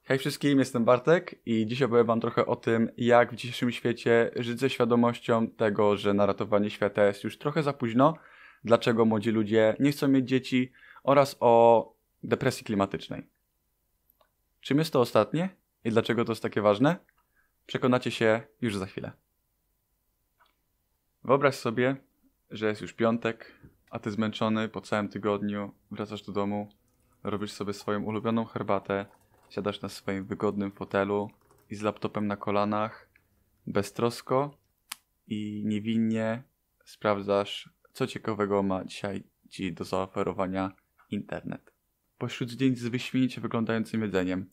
Hej wszystkim, jestem Bartek i dziś opowiem wam trochę o tym, jak w dzisiejszym świecie żyć ze świadomością tego, że na ratowanie świata jest już trochę za późno, dlaczego młodzi ludzie nie chcą mieć dzieci oraz o depresji klimatycznej. Czym jest to ostatnie i dlaczego to jest takie ważne? Przekonacie się już za chwilę. Wyobraź sobie, że jest już piątek, a ty zmęczony po całym tygodniu, wracasz do domu, robisz sobie swoją ulubioną herbatę, siadasz na swoim wygodnym fotelu i z laptopem na kolanach, beztrosko i niewinnie sprawdzasz, co ciekawego ma dzisiaj ci do zaoferowania internet. Pośród zdjęć z wyśmienicie wyglądającym jedzeniem,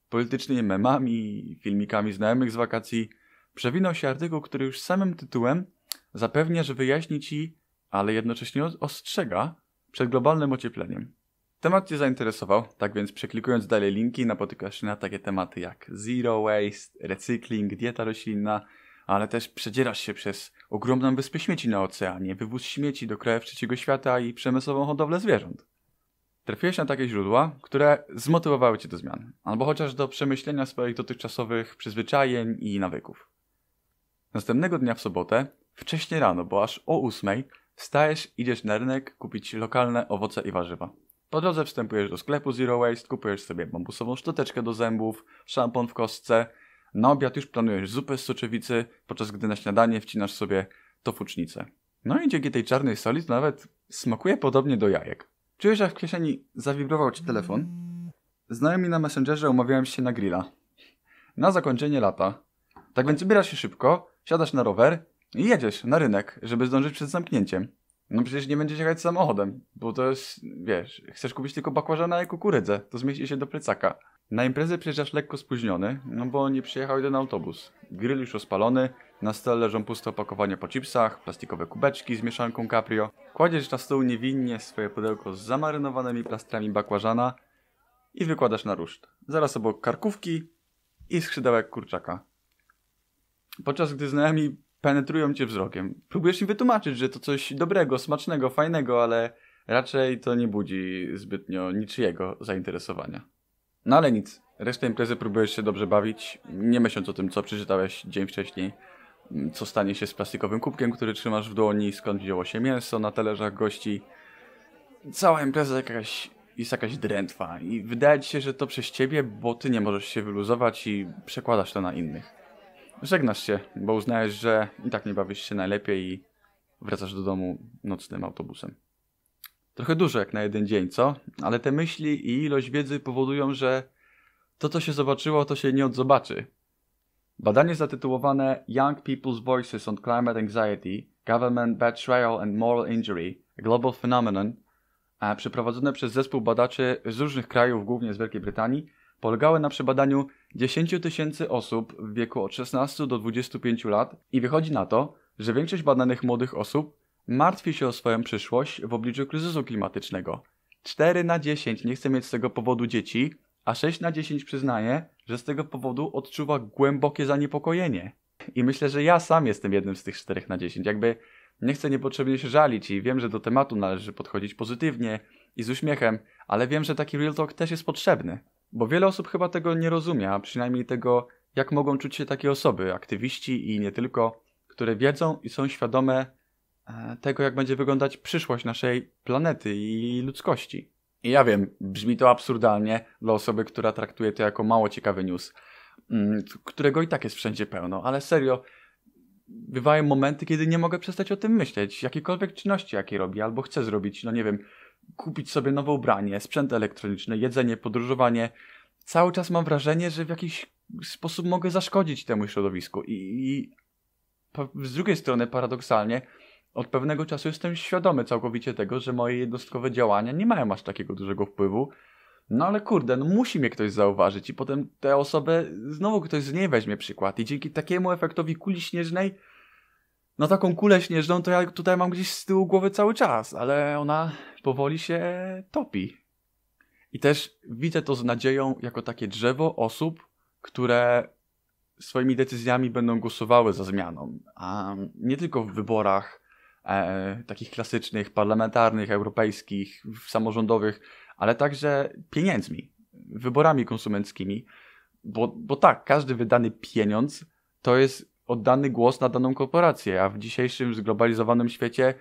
politycznymi memami, filmikami znajomych z wakacji, przewinął się artykuł, który już samym tytułem zapewnia, że wyjaśni ci, ale jednocześnie ostrzega przed globalnym ociepleniem. Temat cię zainteresował, tak więc przeklikując dalej linki napotykasz się na takie tematy jak zero waste, recykling, dieta roślinna, ale też przedzierasz się przez ogromną wyspę śmieci na oceanie, wywóz śmieci do krajów trzeciego świata i przemysłową hodowlę zwierząt. Trafiłeś na takie źródła, które zmotywowały cię do zmian, albo chociaż do przemyślenia swoich dotychczasowych przyzwyczajeń i nawyków. Następnego dnia w sobotę, wcześnie rano, bo aż o 8:00, wstajesz, idziesz na rynek kupić lokalne owoce i warzywa. Po drodze wstępujesz do sklepu Zero Waste, kupujesz sobie bambusową szczoteczkę do zębów, szampon w kostce. Na obiad już planujesz zupę z soczewicy, podczas gdy na śniadanie wcinasz sobie tofucznicę. No i dzięki tej czarnej soli to nawet smakuje podobnie do jajek. Czujesz, jak w kieszeni zawibrował ci telefon? Znajomi na Messengerze umawiałem się na grilla. Na zakończenie lata. Tak więc ubierasz się szybko, siadasz na rower i jedziesz na rynek, żeby zdążyć przed zamknięciem. No przecież nie będziesz jechać samochodem, bo to jest, wiesz, chcesz kupić tylko bakłażana i kukurydzę, to zmieści się do plecaka. Na imprezę przyjeżdżasz lekko spóźniony, no bo nie przyjechał jeden autobus. Grill już rozpalony, na stole leżą puste opakowania po chipsach, plastikowe kubeczki z mieszanką Caprio. Kładziesz na stół niewinnie swoje pudełko z zamarynowanymi plastrami bakłażana i wykładasz na ruszt. Zaraz obok karkówki i skrzydełek kurczaka. Podczas gdy znajomi penetrują cię wzrokiem. Próbujesz im wytłumaczyć, że to coś dobrego, smacznego, fajnego, ale raczej to nie budzi zbytnio niczyjego zainteresowania. No ale nic. Resztę imprezy próbujesz się dobrze bawić, nie myśląc o tym, co przeczytałeś dzień wcześniej, co stanie się z plastikowym kubkiem, który trzymasz w dłoni, skąd wzięło się mięso na talerzach gości. Cała impreza jest jakaś drętwa i wydaje ci się, że to przez ciebie, bo ty nie możesz się wyluzować i przekładasz to na innych. Żegnasz się, bo uznajesz, że i tak nie bawisz się najlepiej i wracasz do domu nocnym autobusem. Trochę dużo jak na jeden dzień, co? Ale te myśli i ilość wiedzy powodują, że to, co się zobaczyło, to się nie odzobaczy. Badanie zatytułowane Young People's Voices on Climate Anxiety, Government Betrayal and Moral Injury, a Global Phenomenon, przeprowadzone przez zespół badaczy z różnych krajów, głównie z Wielkiej Brytanii, polegały na przebadaniu 10 000 osób w wieku od 16 do 25 lat i wychodzi na to, że większość badanych młodych osób martwi się o swoją przyszłość w obliczu kryzysu klimatycznego. 4 na 10 nie chce mieć z tego powodu dzieci, a 6 na 10 przyznaje, że z tego powodu odczuwa głębokie zaniepokojenie. I myślę, że ja sam jestem jednym z tych 4 na 10. Jakby nie chcę niepotrzebnie się żalić i wiem, że do tematu należy podchodzić pozytywnie i z uśmiechem, ale wiem, że taki real talk też jest potrzebny. Bo wiele osób chyba tego nie rozumie, a przynajmniej tego, jak mogą czuć się takie osoby, aktywiści i nie tylko, które wiedzą i są świadome tego, jak będzie wyglądać przyszłość naszej planety i ludzkości. I ja wiem, brzmi to absurdalnie dla osoby, która traktuje to jako mało ciekawy news, którego i tak jest wszędzie pełno, ale serio, bywają momenty, kiedy nie mogę przestać o tym myśleć, jakiekolwiek czynności, jakie robię, albo chcę zrobić, no nie wiem, kupić sobie nowe ubranie, sprzęt elektroniczny, jedzenie, podróżowanie. Cały czas mam wrażenie, że w jakiś sposób mogę zaszkodzić temu środowisku. I z drugiej strony, paradoksalnie, od pewnego czasu jestem świadomy całkowicie tego, że moje jednostkowe działania nie mają aż takiego dużego wpływu. No ale kurde, no musi mnie ktoś zauważyć i potem tę osobę znowu ktoś z niej weźmie przykład. I dzięki takiemu efektowi kuli śnieżnej, no taką kulę śnieżną to ja tutaj mam gdzieś z tyłu głowy cały czas, ale ona powoli się topi. I też widzę to z nadzieją jako takie drzewo osób, które swoimi decyzjami będą głosowały za zmianą. A nie tylko w wyborach takich klasycznych, parlamentarnych, europejskich, samorządowych, ale także pieniędzmi, wyborami konsumenckimi. Bo tak, każdy wydany pieniądz to jest oddany głos na daną korporację, a w dzisiejszym zglobalizowanym świecie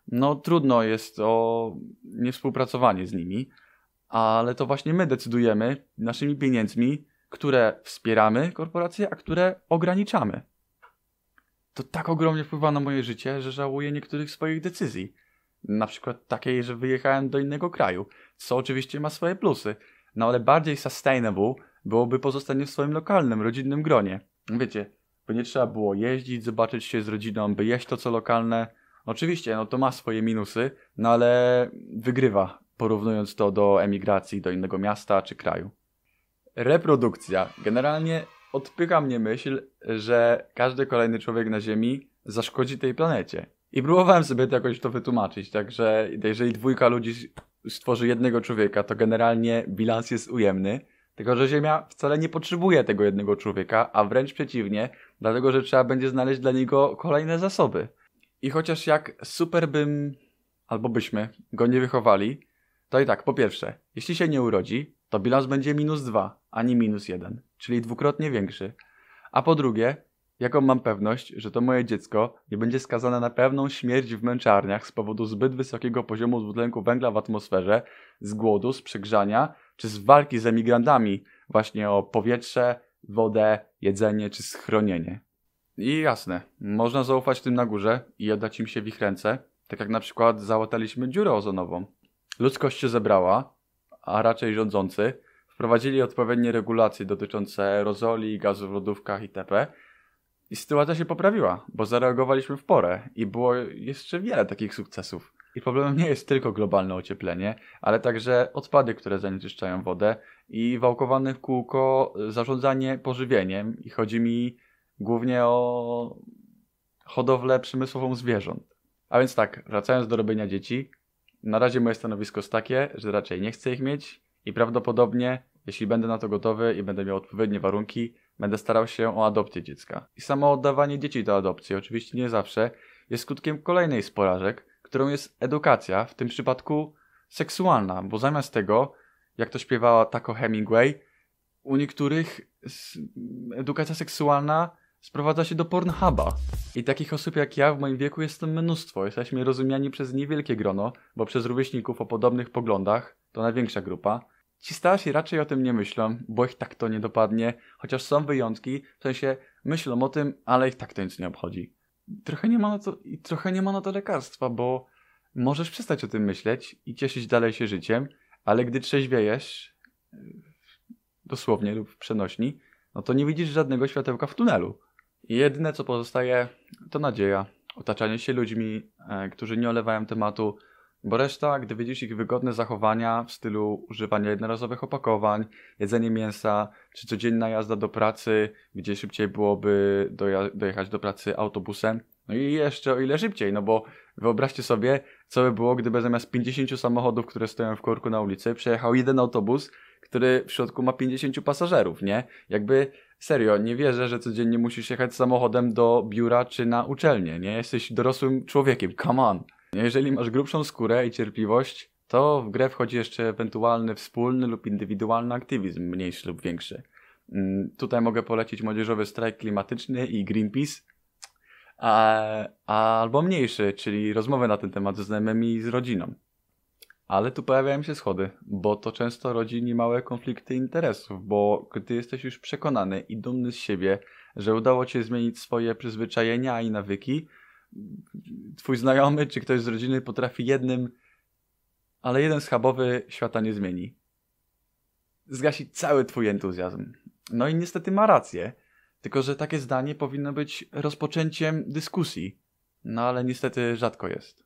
no trudno jest o niewspółpracowanie z nimi, ale to właśnie my decydujemy naszymi pieniędzmi, które wspieramy korporacje, a które ograniczamy. To tak ogromnie wpływa na moje życie, że żałuję niektórych swoich decyzji. Na przykład takiej, że wyjechałem do innego kraju, co oczywiście ma swoje plusy, no ale bardziej sustainable byłoby pozostanie w swoim lokalnym, rodzinnym gronie. Wiecie, by nie trzeba było jeździć, zobaczyć się z rodziną, by jeść to co lokalne. Oczywiście, no to ma swoje minusy, no ale wygrywa, porównując to do emigracji do innego miasta czy kraju. Reprodukcja. Generalnie odpycha mnie myśl, że każdy kolejny człowiek na Ziemi zaszkodzi tej planecie. I próbowałem sobie to jakoś wytłumaczyć, także jeżeli 2 ludzi stworzy jednego człowieka, to generalnie bilans jest ujemny, tylko że Ziemia wcale nie potrzebuje tego jednego człowieka, a wręcz przeciwnie, dlatego że trzeba będzie znaleźć dla niego kolejne zasoby. I chociaż jak super albo byśmy go nie wychowali, to i tak, po pierwsze, jeśli się nie urodzi, to bilans będzie -2, a nie -1, czyli dwukrotnie większy. A po drugie, jaką mam pewność, że to moje dziecko nie będzie skazane na pewną śmierć w męczarniach z powodu zbyt wysokiego poziomu dwutlenku węgla w atmosferze, z głodu, z przegrzania, czy z walki z emigrantami właśnie o powietrze, wodę, jedzenie czy schronienie. I jasne, można zaufać tym na górze i oddać im się w ich ręce, tak jak na przykład załataliśmy dziurę ozonową. Ludzkość się zebrała, a raczej rządzący, wprowadzili odpowiednie regulacje dotyczące aerozoli, gazów w lodówkach itp. I sytuacja się poprawiła, bo zareagowaliśmy w porę i było jeszcze wiele takich sukcesów. I problemem nie jest tylko globalne ocieplenie, ale także odpady, które zanieczyszczają wodę i wałkowane w kółko zarządzanie pożywieniem. I chodzi mi głównie o hodowlę przemysłową zwierząt. A więc tak, wracając do robienia dzieci, na razie moje stanowisko jest takie, że raczej nie chcę ich mieć i prawdopodobnie, jeśli będę na to gotowy i będę miał odpowiednie warunki, będę starał się o adopcję dziecka. I samo oddawanie dzieci do adopcji, oczywiście nie zawsze, jest skutkiem kolejnej z porażek, którą jest edukacja, w tym przypadku seksualna, bo zamiast tego, jak to śpiewała Taco Hemingway, u niektórych edukacja seksualna sprowadza się do Pornhuba. I takich osób jak ja w moim wieku jest to mnóstwo. Jesteśmy rozumiani przez niewielkie grono, bo przez rówieśników o podobnych poglądach to największa grupa. Ci starsi raczej o tym nie myślą, bo ich tak to nie dopadnie, chociaż są wyjątki, w sensie myślą o tym, ale ich tak to nic nie obchodzi. Trochę nie ma na to lekarstwa, bo możesz przestać o tym myśleć i cieszyć dalej się życiem, ale gdy trzeźwiejesz, dosłownie lub w przenośni, no to nie widzisz żadnego światełka w tunelu. I jedyne co pozostaje to nadzieja, otaczanie się ludźmi, którzy nie olewają tematu, bo reszta, gdy widzisz ich wygodne zachowania w stylu używania jednorazowych opakowań, jedzenie mięsa, czy codzienna jazda do pracy, gdzie szybciej byłoby dojechać do pracy autobusem, no i jeszcze o ile szybciej, no bo wyobraźcie sobie, co by było, gdyby zamiast 50 samochodów, które stoją w korku na ulicy, przejechał jeden autobus, który w środku ma 50 pasażerów, nie? Jakby serio, nie wierzę, że codziennie musisz jechać samochodem do biura czy na uczelnię, nie? Jesteś dorosłym człowiekiem, come on! Jeżeli masz grubszą skórę i cierpliwość, to w grę wchodzi jeszcze ewentualny wspólny lub indywidualny aktywizm, mniejszy lub większy. Tutaj mogę polecić młodzieżowy strajk klimatyczny i Greenpeace, albo mniejszy, czyli rozmowę na ten temat ze znajomymi i z rodziną. Ale tu pojawiają się schody, bo to często rodzi niemałe konflikty interesów, bo gdy jesteś już przekonany i dumny z siebie, że udało ci się zmienić swoje przyzwyczajenia i nawyki, twój znajomy czy ktoś z rodziny potrafi ale jeden schabowy świata nie zmieni. Zgasić cały twój entuzjazm. No i niestety ma rację, tylko że takie zdanie powinno być rozpoczęciem dyskusji, no ale niestety rzadko jest.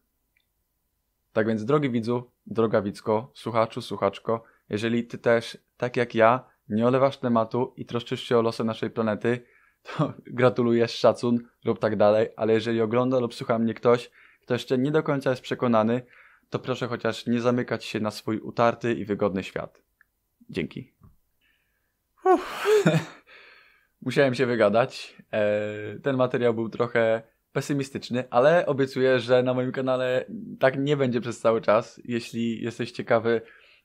Tak więc drogi widzu, droga widzko, słuchaczu, słuchaczko, jeżeli ty też, tak jak ja, nie olewasz tematu i troszczysz się o losy naszej planety, to gratuluję, szacun, rób tak dalej, ale jeżeli ogląda lub słucha mnie ktoś, kto jeszcze nie do końca jest przekonany, to proszę chociaż nie zamykać się na swój utarty i wygodny świat. Dzięki. Musiałem się wygadać. Ten materiał był trochę pesymistyczny, ale obiecuję, że na moim kanale tak nie będzie przez cały czas. Jeśli jesteś ciekawy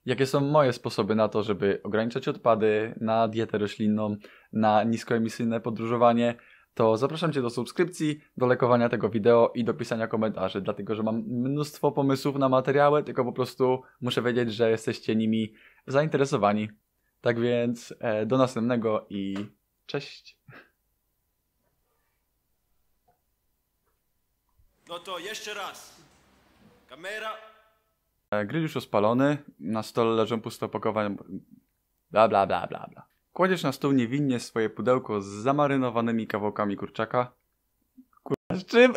jakie są moje sposoby na to, żeby ograniczać odpady, na dietę roślinną, na niskoemisyjne podróżowanie, to zapraszam Cię do subskrypcji, do lajkowania tego wideo i do pisania komentarzy, dlatego że mam mnóstwo pomysłów na materiały, tylko po prostu muszę wiedzieć, że jesteście nimi zainteresowani. Tak więc do następnego i cześć! No to jeszcze raz. Kamera. Grill już rozpalony, na stole leżą puste opakowania, bla bla bla bla bla. Kładziesz na stół niewinnie swoje pudełko z zamarynowanymi kawałkami kurczaka. Kurwa, z czym?